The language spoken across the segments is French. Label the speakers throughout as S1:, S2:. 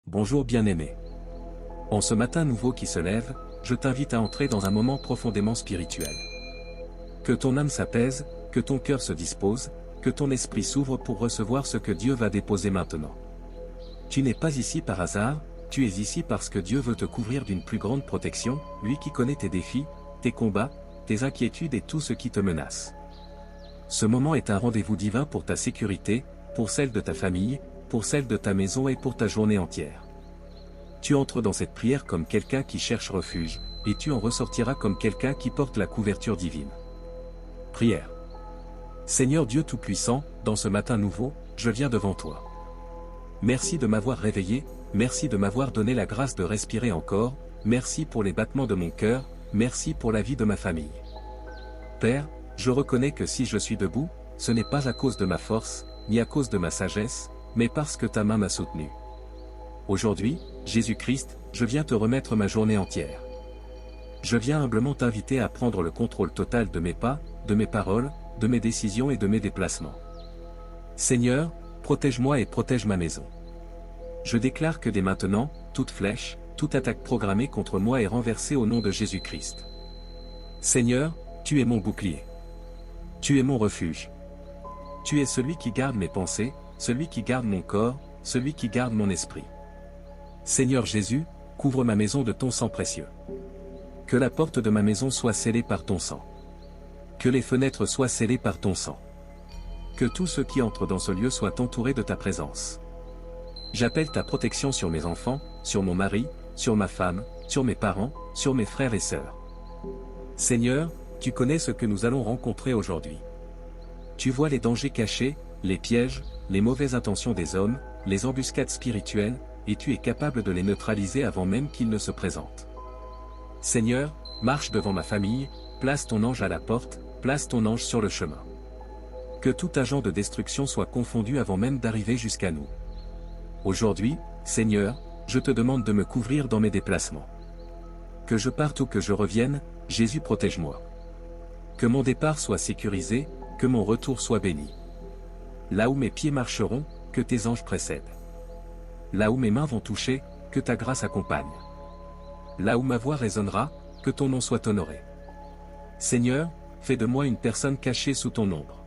S1: Bonjour bien-aimé. En ce matin nouveau qui se lève, je t'invite à entrer dans un moment profondément spirituel. Que ton âme s'apaise, que ton cœur se dispose, que ton esprit s'ouvre pour recevoir ce que Dieu va déposer maintenant. Tu n'es pas ici par hasard, tu es ici parce que Dieu veut te couvrir d'une plus grande protection, lui qui connaît tes défis, tes combats, tes inquiétudes et tout ce qui te menace. Ce moment est un rendez-vous divin pour ta sécurité, pour celle de ta famille, pour celle de ta maison et pour ta journée entière. Tu entres dans cette prière comme quelqu'un qui cherche refuge, et tu en ressortiras comme quelqu'un qui porte la couverture divine. Prière. Seigneur Dieu Tout-Puissant, dans ce matin nouveau, je viens devant toi. Merci de m'avoir réveillé, merci de m'avoir donné la grâce de respirer encore, merci pour les battements de mon cœur, merci pour la vie de ma famille. Père, je reconnais que si je suis debout, ce n'est pas à cause de ma force, ni à cause de ma sagesse, mais parce que ta main m'a soutenu. Aujourd'hui, Jésus-Christ, je viens te remettre ma journée entière. Je viens humblement t'inviter à prendre le contrôle total de mes pas, de mes paroles, de mes décisions et de mes déplacements. Seigneur, protège-moi et protège ma maison. Je déclare que dès maintenant, toute flèche, toute attaque programmée contre moi est renversée au nom de Jésus-Christ. Seigneur, tu es mon bouclier. Tu es mon refuge. Tu es celui qui garde mes pensées, celui qui garde mon corps, celui qui garde mon esprit. Seigneur Jésus, couvre ma maison de ton sang précieux. Que la porte de ma maison soit scellée par ton sang. Que les fenêtres soient scellées par ton sang. Que tous ceux qui entrent dans ce lieu soient entourés de ta présence. J'appelle ta protection sur mes enfants, sur mon mari, sur ma femme, sur mes parents, sur mes frères et sœurs. Seigneur, tu connais ce que nous allons rencontrer aujourd'hui. Tu vois les dangers cachés, les pièges, les mauvaises intentions des hommes, les embuscades spirituelles, et tu es capable de les neutraliser avant même qu'ils ne se présentent. Seigneur, marche devant ma famille, place ton ange à la porte, place ton ange sur le chemin. Que tout agent de destruction soit confondu avant même d'arriver jusqu'à nous. Aujourd'hui, Seigneur, je te demande de me couvrir dans mes déplacements. Que je parte ou que je revienne, Jésus protège-moi. Que mon départ soit sécurisé, que mon retour soit béni. Là où mes pieds marcheront, que tes anges précèdent. Là où mes mains vont toucher, que ta grâce accompagne. Là où ma voix résonnera, que ton nom soit honoré. Seigneur, fais de moi une personne cachée sous ton ombre.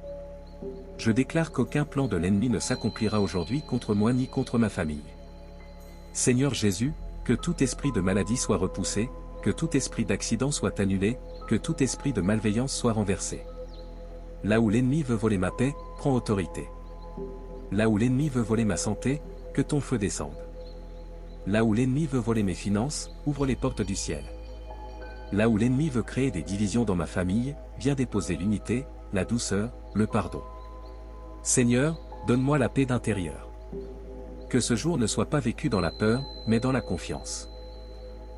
S1: Je déclare qu'aucun plan de l'ennemi ne s'accomplira aujourd'hui contre moi ni contre ma famille. Seigneur Jésus, que tout esprit de maladie soit repoussé, que tout esprit d'accident soit annulé, que tout esprit de malveillance soit renversé. Là où l'ennemi veut voler ma paix, prends autorité. Là où l'ennemi veut voler ma santé, que ton feu descende. Là où l'ennemi veut voler mes finances, ouvre les portes du ciel. Là où l'ennemi veut créer des divisions dans ma famille, viens déposer l'unité, la douceur, le pardon. Seigneur, donne-moi la paix d'intérieur. Que ce jour ne soit pas vécu dans la peur, mais dans la confiance.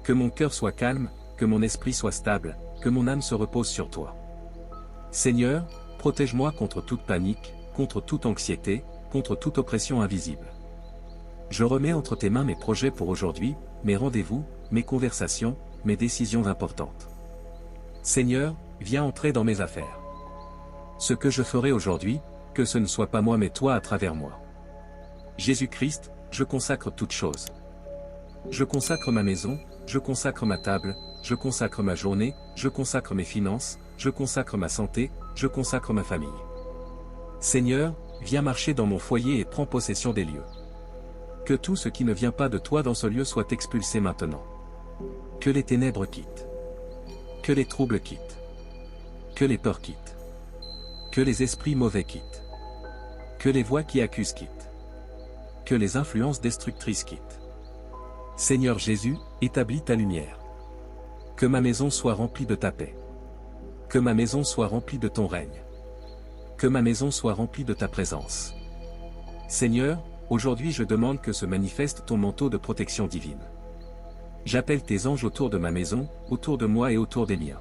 S1: Que mon cœur soit calme, que mon esprit soit stable, que mon âme se repose sur toi. Seigneur, protège-moi contre toute panique, contre toute anxiété, contre toute oppression invisible. Je remets entre tes mains mes projets pour aujourd'hui, mes rendez-vous, mes conversations, mes décisions importantes. Seigneur, viens entrer dans mes affaires. Ce que je ferai aujourd'hui, que ce ne soit pas moi mais toi à travers moi. Jésus-Christ, je consacre toutes choses. Je consacre ma maison, je consacre ma table, je consacre ma journée, je consacre mes finances, je consacre ma santé, je consacre ma famille. Seigneur, viens marcher dans mon foyer et prends possession des lieux. Que tout ce qui ne vient pas de toi dans ce lieu soit expulsé maintenant. Que les ténèbres quittent. Que les troubles quittent. Que les peurs quittent. Que les esprits mauvais quittent. Que les voix qui accusent quittent. Que les influences destructrices quittent. Seigneur Jésus, établis ta lumière. Que ma maison soit remplie de ta paix. Que ma maison soit remplie de ton règne. Que ma maison soit remplie de ta présence. Seigneur, aujourd'hui je demande que se manifeste ton manteau de protection divine. J'appelle tes anges autour de ma maison, autour de moi et autour des miens.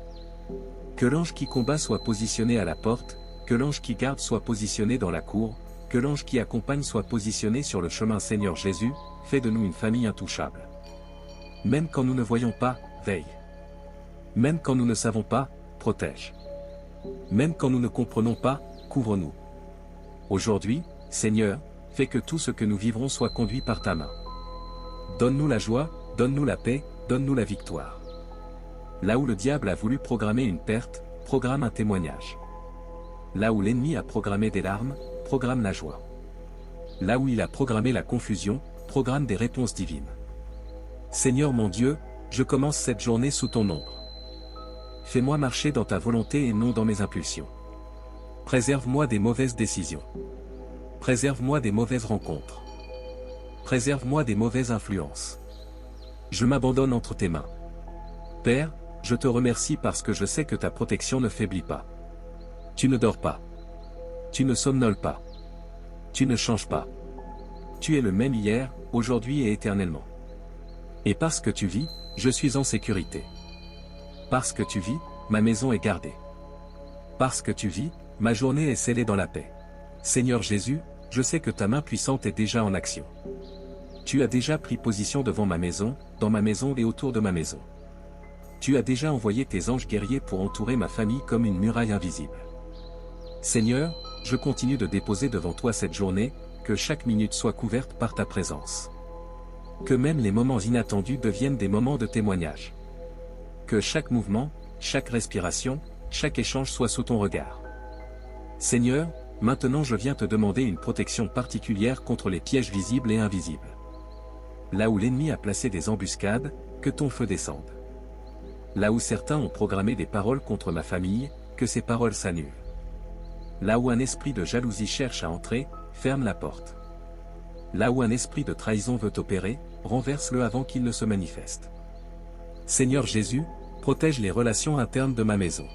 S1: Que l'ange qui combat soit positionné à la porte, que l'ange qui garde soit positionné dans la cour, que l'ange qui accompagne soit positionné sur le chemin. Seigneur Jésus, fais de nous une famille intouchable. Même quand nous ne voyons pas, veille. Même quand nous ne savons pas, protège. Même quand nous ne comprenons pas, couvre-nous. Aujourd'hui, Seigneur, fais que tout ce que nous vivrons soit conduit par ta main. Donne-nous la joie, donne-nous la paix, donne-nous la victoire. Là où le diable a voulu programmer une perte, programme un témoignage. Là où l'ennemi a programmé des larmes, programme la joie. Là où il a programmé la confusion, programme des réponses divines. Seigneur mon Dieu, je commence cette journée sous ton ombre. Fais-moi marcher dans ta volonté et non dans mes impulsions. Préserve-moi des mauvaises décisions. Préserve-moi des mauvaises rencontres. Préserve-moi des mauvaises influences. Je m'abandonne entre tes mains. Père, je te remercie parce que je sais que ta protection ne faiblit pas. Tu ne dors pas. Tu ne somnoles pas. Tu ne changes pas. Tu es le même hier, aujourd'hui et éternellement. Et parce que tu vis, je suis en sécurité. Parce que tu vis, ma maison est gardée. Parce que tu vis, ma journée est scellée dans la paix. Seigneur Jésus, je sais que ta main puissante est déjà en action. Tu as déjà pris position devant ma maison, dans ma maison et autour de ma maison. Tu as déjà envoyé tes anges guerriers pour entourer ma famille comme une muraille invisible. Seigneur, je continue de déposer devant toi cette journée, que chaque minute soit couverte par ta présence. Que même les moments inattendus deviennent des moments de témoignage. Que chaque mouvement, chaque respiration, chaque échange soit sous ton regard. Seigneur, maintenant je viens te demander une protection particulière contre les pièges visibles et invisibles. Là où l'ennemi a placé des embuscades, que ton feu descende. Là où certains ont programmé des paroles contre ma famille, que ces paroles s'annulent. Là où un esprit de jalousie cherche à entrer, ferme la porte. Là où un esprit de trahison veut opérer, renverse-le avant qu'il ne se manifeste. Seigneur Jésus, protège les relations internes de ma maison.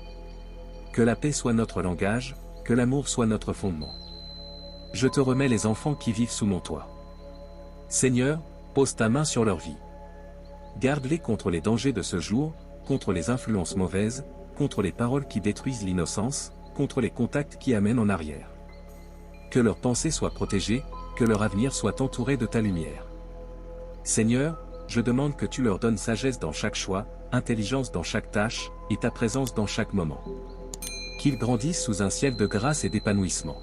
S1: Que la paix soit notre langage, que l'amour soit notre fondement. Je te remets les enfants qui vivent sous mon toit. Seigneur, pose ta main sur leur vie. Garde-les contre les dangers de ce jour, contre les influences mauvaises, contre les paroles qui détruisent l'innocence, contre les contacts qui amènent en arrière. Que leurs pensées soient protégées, que leur avenir soit entouré de ta lumière. Seigneur, je demande que tu leur donnes sagesse dans chaque choix, intelligence dans chaque tâche, et ta présence dans chaque moment. Qu'ils grandissent sous un ciel de grâce et d'épanouissement.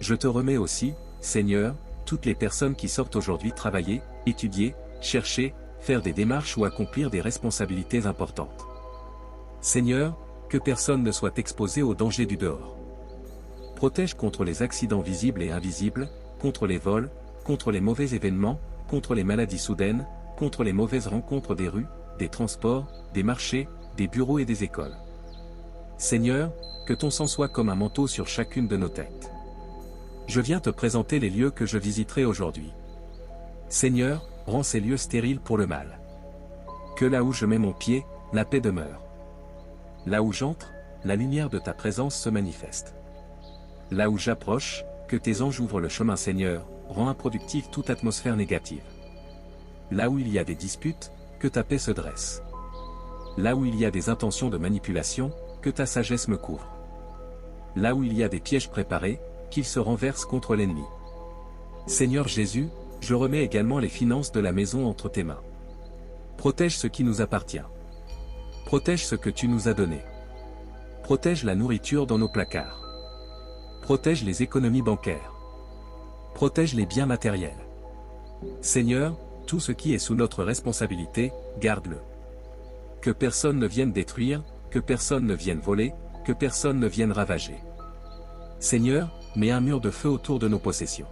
S1: Je te remets aussi, Seigneur, toutes les personnes qui sortent aujourd'hui travailler, étudier, chercher, faire des démarches ou accomplir des responsabilités importantes. Seigneur, que personne ne soit exposé aux dangers du dehors. Protège contre les accidents visibles et invisibles, contre les vols, contre les mauvais événements, contre les maladies soudaines, contre les mauvaises rencontres des rues, des transports, des marchés, des bureaux et des écoles. Seigneur, que ton sang soit comme un manteau sur chacune de nos têtes. Je viens te présenter les lieux que je visiterai aujourd'hui. Seigneur, rends ces lieux stériles pour le mal. Que là où je mets mon pied, la paix demeure. Là où j'entre, la lumière de ta présence se manifeste. Là où j'approche, que tes anges ouvrent le chemin Seigneur, rends improductive toute atmosphère négative. Là où il y a des disputes, que ta paix se dresse. Là où il y a des intentions de manipulation, que ta sagesse me couvre. Là où il y a des pièges préparés, qu'ils se renversent contre l'ennemi. Seigneur Jésus, je remets également les finances de la maison entre tes mains. Protège ce qui nous appartient. Protège ce que tu nous as donné. Protège la nourriture dans nos placards. Protège les économies bancaires. Protège les biens matériels. Seigneur, tout ce qui est sous notre responsabilité, garde-le. Que personne ne vienne détruire, que personne ne vienne voler, que personne ne vienne ravager. Seigneur, mets un mur de feu autour de nos possessions.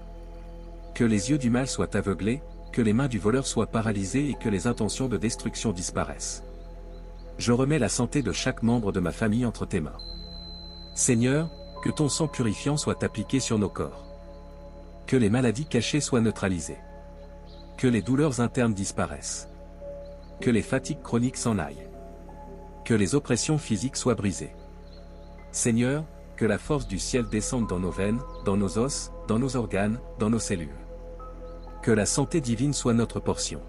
S1: Que les yeux du mal soient aveuglés, que les mains du voleur soient paralysées et que les intentions de destruction disparaissent. Je remets la santé de chaque membre de ma famille entre tes mains. Seigneur, que ton sang purifiant soit appliqué sur nos corps. Que les maladies cachées soient neutralisées. Que les douleurs internes disparaissent. Que les fatigues chroniques s'en aillent. Que les oppressions physiques soient brisées. Seigneur, que la force du ciel descende dans nos veines, dans nos os, dans nos organes, dans nos cellules. Que la santé divine soit notre portion.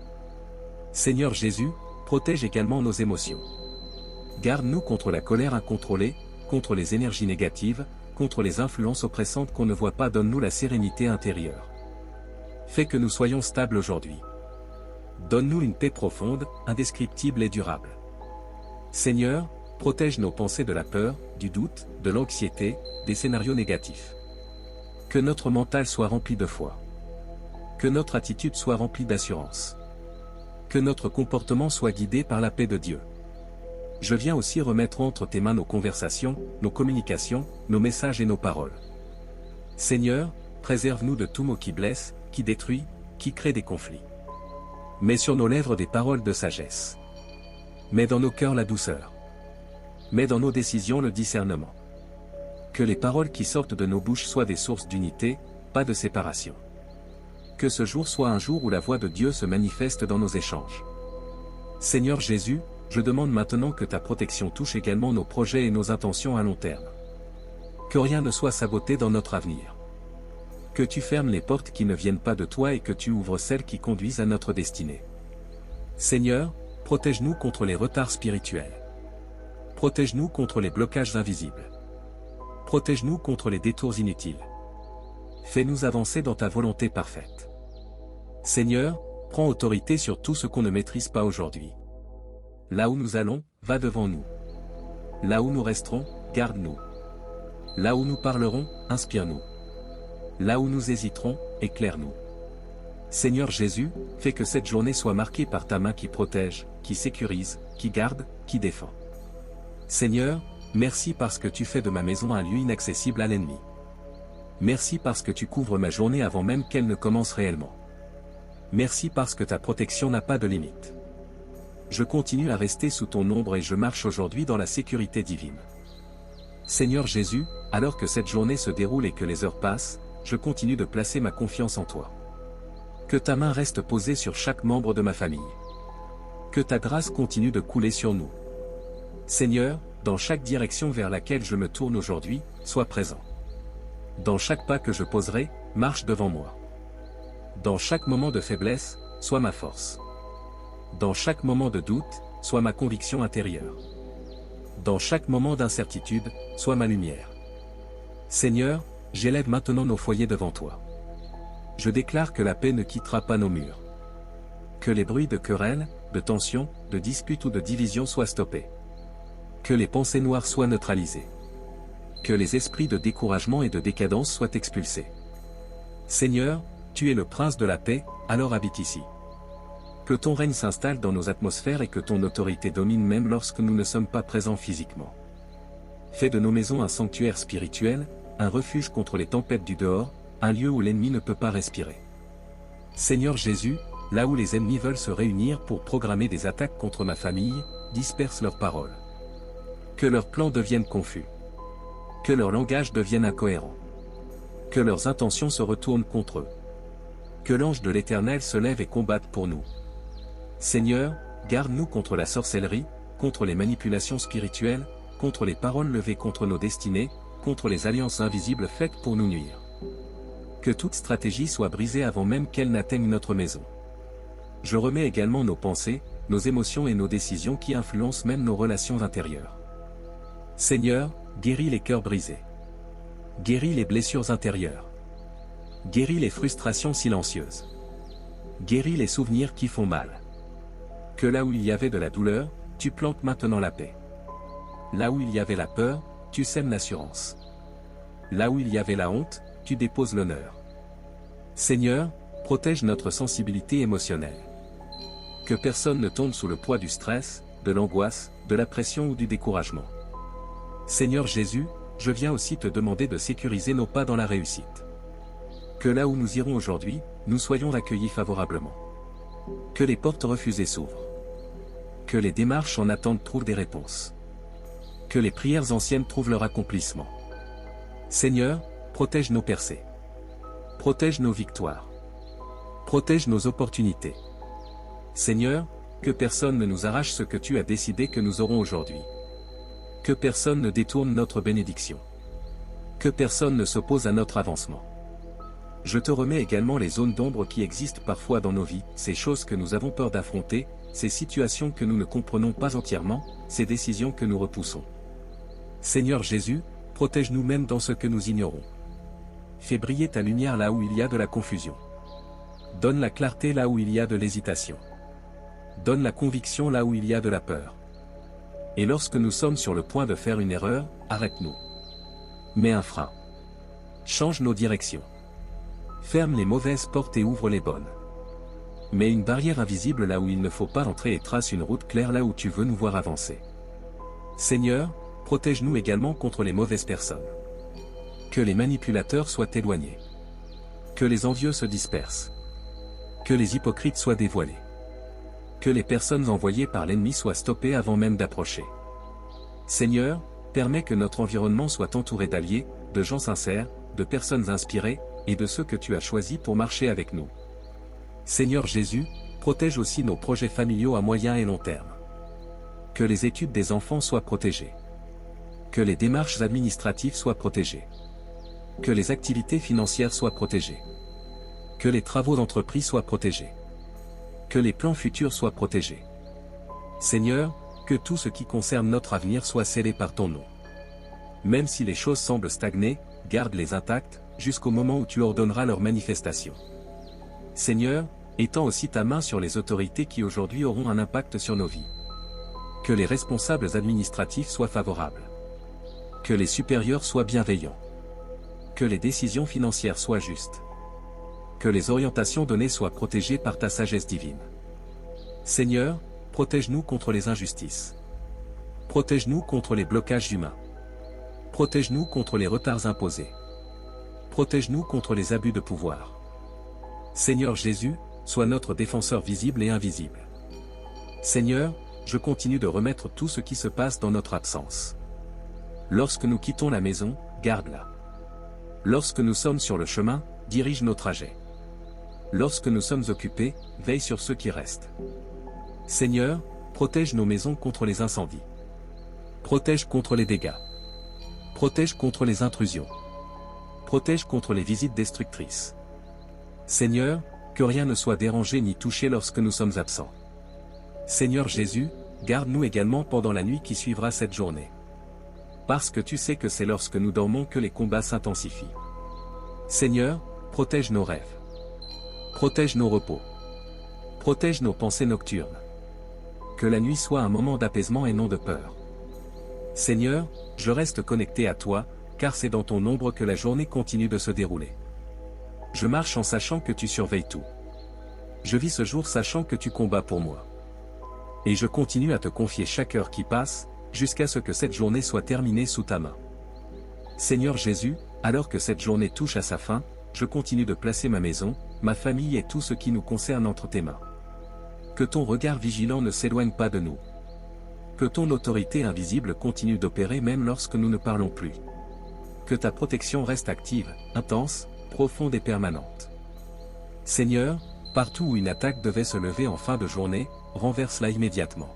S1: Seigneur Jésus, protège également nos émotions. Garde-nous contre la colère incontrôlée, contre les énergies négatives, contre les influences oppressantes qu'on ne voit pas. Donne-nous la sérénité intérieure. Fais que nous soyons stables aujourd'hui. Donne-nous une paix profonde, indescriptible et durable. Seigneur, protège nos pensées de la peur, du doute, de l'anxiété, des scénarios négatifs. Que notre mental soit rempli de foi. Que notre attitude soit remplie d'assurance. Que notre comportement soit guidé par la paix de Dieu. Je viens aussi remettre entre tes mains nos conversations, nos communications, nos messages et nos paroles. Seigneur, préserve-nous de tout mot qui blesse, qui détruit, qui crée des conflits. Mets sur nos lèvres des paroles de sagesse. Mets dans nos cœurs la douceur. Mets dans nos décisions le discernement. Que les paroles qui sortent de nos bouches soient des sources d'unité, pas de séparation. Que ce jour soit un jour où la voix de Dieu se manifeste dans nos échanges. Seigneur Jésus, je demande maintenant que ta protection touche également nos projets et nos intentions à long terme. Que rien ne soit saboté dans notre avenir. Que tu fermes les portes qui ne viennent pas de toi et que tu ouvres celles qui conduisent à notre destinée. Seigneur, protège-nous contre les retards spirituels. Protège-nous contre les blocages invisibles. Protège-nous contre les détours inutiles. Fais-nous avancer dans ta volonté parfaite. Seigneur, prends autorité sur tout ce qu'on ne maîtrise pas aujourd'hui. Là où nous allons, va devant nous. Là où nous resterons, garde-nous. Là où nous parlerons, inspire-nous. Là où nous hésiterons, éclaire-nous. Seigneur Jésus, fais que cette journée soit marquée par ta main qui protège, qui sécurise, qui garde, qui défend. Seigneur, merci parce que tu fais de ma maison un lieu inaccessible à l'ennemi. Merci parce que tu couvres ma journée avant même qu'elle ne commence réellement. Merci parce que ta protection n'a pas de limite. Je continue à rester sous ton ombre et je marche aujourd'hui dans la sécurité divine. Seigneur Jésus, alors que cette journée se déroule et que les heures passent, je continue de placer ma confiance en toi. Que ta main reste posée sur chaque membre de ma famille. Que ta grâce continue de couler sur nous. Seigneur, dans chaque direction vers laquelle je me tourne aujourd'hui, sois présent. Dans chaque pas que je poserai, marche devant moi. Dans chaque moment de faiblesse, sois ma force. Dans chaque moment de doute, sois ma conviction intérieure. Dans chaque moment d'incertitude, sois ma lumière. Seigneur, j'élève maintenant nos foyers devant toi. Je déclare que la paix ne quittera pas nos murs. Que les bruits de querelles, de tensions, de disputes ou de divisions soient stoppés. Que les pensées noires soient neutralisées. Que les esprits de découragement et de décadence soient expulsés. Seigneur, tu es le prince de la paix, alors habite ici. Que ton règne s'installe dans nos atmosphères et que ton autorité domine même lorsque nous ne sommes pas présents physiquement. Fais de nos maisons un sanctuaire spirituel, un refuge contre les tempêtes du dehors, un lieu où l'ennemi ne peut pas respirer. Seigneur Jésus, là où les ennemis veulent se réunir pour programmer des attaques contre ma famille, disperse leurs paroles. Que leurs plans deviennent confus. Que leur langage devienne incohérent. Que leurs intentions se retournent contre eux. Que l'ange de l'Éternel se lève et combatte pour nous. Seigneur, garde-nous contre la sorcellerie, contre les manipulations spirituelles, contre les paroles levées contre nos destinées, contre les alliances invisibles faites pour nous nuire. Que toute stratégie soit brisée avant même qu'elle n'atteigne notre maison. Je remets également nos pensées, nos émotions et nos décisions qui influencent même nos relations intérieures. Seigneur, guéris les cœurs brisés. Guéris les blessures intérieures. Guéris les frustrations silencieuses. Guéris les souvenirs qui font mal. Que là où il y avait de la douleur, tu plantes maintenant la paix. Là où il y avait la peur, tu sèmes l'assurance. Là où il y avait la honte, tu déposes l'honneur. Seigneur, protège notre sensibilité émotionnelle. Que personne ne tombe sous le poids du stress, de l'angoisse, de la pression ou du découragement. Seigneur Jésus, je viens aussi te demander de sécuriser nos pas dans la réussite. Que là où nous irons aujourd'hui, nous soyons accueillis favorablement. Que les portes refusées s'ouvrent. Que les démarches en attente trouvent des réponses. Que les prières anciennes trouvent leur accomplissement. Seigneur, protège nos percées. Protège nos victoires. Protège nos opportunités. Seigneur, que personne ne nous arrache ce que tu as décidé que nous aurons aujourd'hui. Que personne ne détourne notre bénédiction. Que personne ne s'oppose à notre avancement. Je te remets également les zones d'ombre qui existent parfois dans nos vies, ces choses que nous avons peur d'affronter, ces situations que nous ne comprenons pas entièrement, ces décisions que nous repoussons. Seigneur Jésus, protège-nous même dans ce que nous ignorons. Fais briller ta lumière là où il y a de la confusion. Donne la clarté là où il y a de l'hésitation. Donne la conviction là où il y a de la peur. Et lorsque nous sommes sur le point de faire une erreur, arrête-nous. Mets un frein. Change nos directions. Ferme les mauvaises portes et ouvre les bonnes. Mets une barrière invisible là où il ne faut pas entrer et trace une route claire là où tu veux nous voir avancer. Seigneur, protège-nous également contre les mauvaises personnes. Que les manipulateurs soient éloignés. Que les envieux se dispersent. Que les hypocrites soient dévoilés. Que les personnes envoyées par l'ennemi soient stoppées avant même d'approcher. Seigneur, permets que notre environnement soit entouré d'alliés, de gens sincères, de personnes inspirées, et de ceux que tu as choisis pour marcher avec nous. Seigneur Jésus, protège aussi nos projets familiaux à moyen et long terme. Que les études des enfants soient protégées. Que les démarches administratives soient protégées. Que les activités financières soient protégées. Que les travaux d'entreprise soient protégés. Que les plans futurs soient protégés. Seigneur, que tout ce qui concerne notre avenir soit scellé par ton nom. Même si les choses semblent stagner, garde-les intactes, jusqu'au moment où tu ordonneras leur manifestation. Seigneur, étends aussi ta main sur les autorités qui aujourd'hui auront un impact sur nos vies. Que les responsables administratifs soient favorables. Que les supérieurs soient bienveillants. Que les décisions financières soient justes. Que les orientations données soient protégées par ta sagesse divine. Seigneur, protège-nous contre les injustices. Protège-nous contre les blocages humains. Protège-nous contre les retards imposés. Protège-nous contre les abus de pouvoir. Seigneur Jésus, sois notre défenseur visible et invisible. Seigneur, je continue de remettre tout ce qui se passe dans notre absence. Lorsque nous quittons la maison, garde-la. Lorsque nous sommes sur le chemin, dirige nos trajets. Lorsque nous sommes occupés, veille sur ceux qui restent. Seigneur, protège nos maisons contre les incendies. Protège contre les dégâts. Protège contre les intrusions. Protège contre les visites destructrices. Seigneur, que rien ne soit dérangé ni touché lorsque nous sommes absents. Seigneur Jésus, garde-nous également pendant la nuit qui suivra cette journée. Parce que tu sais que c'est lorsque nous dormons que les combats s'intensifient. Seigneur, protège nos rêves. Protège nos repos. Protège nos pensées nocturnes. Que la nuit soit un moment d'apaisement et non de peur. Seigneur, je reste connecté à toi, car c'est dans ton ombre que la journée continue de se dérouler. Je marche en sachant que tu surveilles tout. Je vis ce jour sachant que tu combats pour moi. Et je continue à te confier chaque heure qui passe, jusqu'à ce que cette journée soit terminée sous ta main. Seigneur Jésus, alors que cette journée touche à sa fin, je continue de placer ma maison, ma famille et tout ce qui nous concerne entre tes mains. Que ton regard vigilant ne s'éloigne pas de nous. Que ton autorité invisible continue d'opérer même lorsque nous ne parlons plus. Que ta protection reste active, intense, profonde et permanente. Seigneur, partout où une attaque devait se lever en fin de journée, renverse-la immédiatement.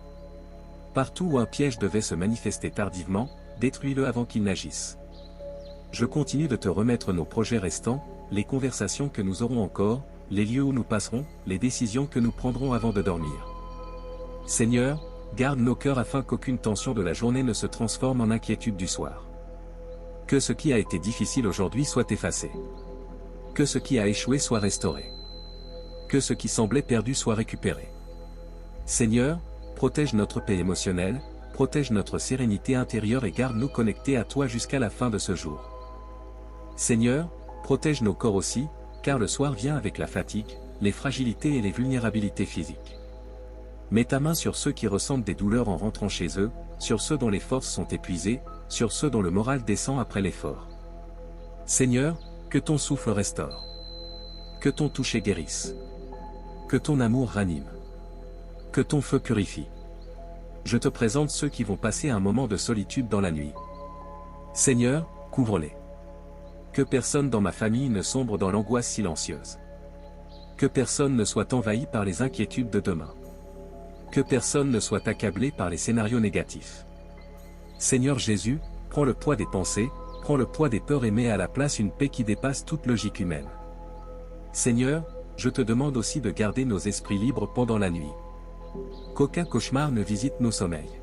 S1: Partout où un piège devait se manifester tardivement, détruis-le avant qu'il n'agisse. Je continue de te remettre nos projets restants, les conversations que nous aurons encore, les lieux où nous passerons, les décisions que nous prendrons avant de dormir. Seigneur, garde nos cœurs afin qu'aucune tension de la journée ne se transforme en inquiétude du soir. Que ce qui a été difficile aujourd'hui soit effacé. Que ce qui a échoué soit restauré. Que ce qui semblait perdu soit récupéré. Seigneur, protège notre paix émotionnelle, protège notre sérénité intérieure et garde-nous connectés à toi jusqu'à la fin de ce jour. Seigneur, protège nos corps aussi, car le soir vient avec la fatigue, les fragilités et les vulnérabilités physiques. Mets ta main sur ceux qui ressentent des douleurs en rentrant chez eux, sur ceux dont les forces sont épuisées, sur ceux dont le moral descend après l'effort. Seigneur, que ton souffle restaure. Que ton toucher guérisse. Que ton amour ranime. Que ton feu purifie. Je te présente ceux qui vont passer un moment de solitude dans la nuit. Seigneur, couvre-les. Que personne dans ma famille ne sombre dans l'angoisse silencieuse. Que personne ne soit envahi par les inquiétudes de demain. Que personne ne soit accablé par les scénarios négatifs. Seigneur Jésus, prends le poids des pensées, prends le poids des peurs et mets à la place une paix qui dépasse toute logique humaine. Seigneur, je te demande aussi de garder nos esprits libres pendant la nuit. Qu'aucun cauchemar ne visite nos sommeils.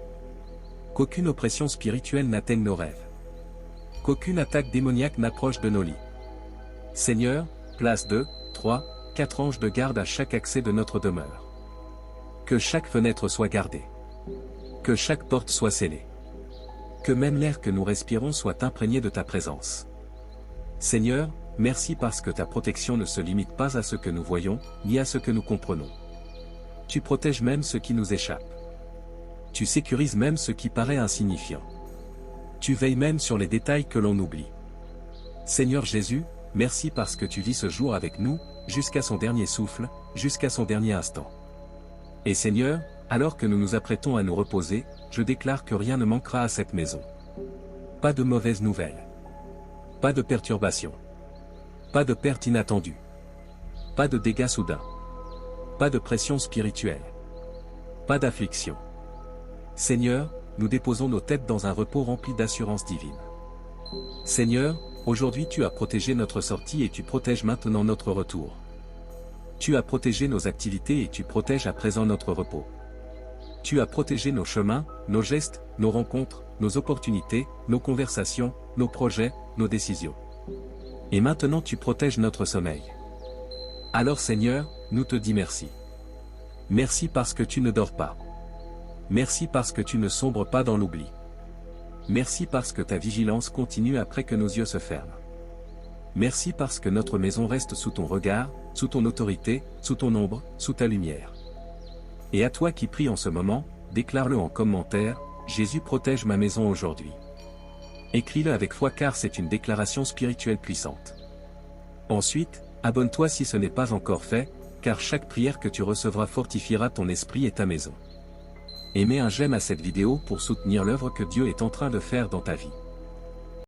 S1: Qu'aucune oppression spirituelle n'atteigne nos rêves. Qu'aucune attaque démoniaque n'approche de nos lits. Seigneur, place 2, 3, 4 anges de garde à chaque accès de notre demeure. Que chaque fenêtre soit gardée. Que chaque porte soit scellée. Que même l'air que nous respirons soit imprégné de ta présence. Seigneur, merci parce que ta protection ne se limite pas à ce que nous voyons, ni à ce que nous comprenons. Tu protèges même ce qui nous échappe. Tu sécurises même ce qui paraît insignifiant. Tu veilles même sur les détails que l'on oublie. Seigneur Jésus, merci parce que tu vis ce jour avec nous, jusqu'à son dernier souffle, jusqu'à son dernier instant. Et Seigneur, alors que nous nous apprêtons à nous reposer, je déclare que rien ne manquera à cette maison. Pas de mauvaises nouvelles. Pas de perturbations. Pas de perte inattendue. Pas de dégâts soudains. Pas de pression spirituelle. Pas d'affliction. Seigneur, nous déposons nos têtes dans un repos rempli d'assurance divine. Seigneur, aujourd'hui tu as protégé notre sortie et tu protèges maintenant notre retour. Tu as protégé nos activités et tu protèges à présent notre repos. Tu as protégé nos chemins, nos gestes, nos rencontres, nos opportunités, nos conversations, nos projets, nos décisions. Et maintenant tu protèges notre sommeil. Alors Seigneur, nous te dis merci. Merci parce que tu ne dors pas. Merci parce que tu ne sombres pas dans l'oubli. Merci parce que ta vigilance continue après que nos yeux se ferment. Merci parce que notre maison reste sous ton regard, sous ton autorité, sous ton ombre, sous ta lumière. Et à toi qui pries en ce moment, déclare-le en commentaire, Jésus protège ma maison aujourd'hui. Écris-le avec foi car c'est une déclaration spirituelle puissante. Ensuite, abonne-toi si ce n'est pas encore fait, car chaque prière que tu recevras fortifiera ton esprit et ta maison. Et mets un j'aime à cette vidéo pour soutenir l'œuvre que Dieu est en train de faire dans ta vie.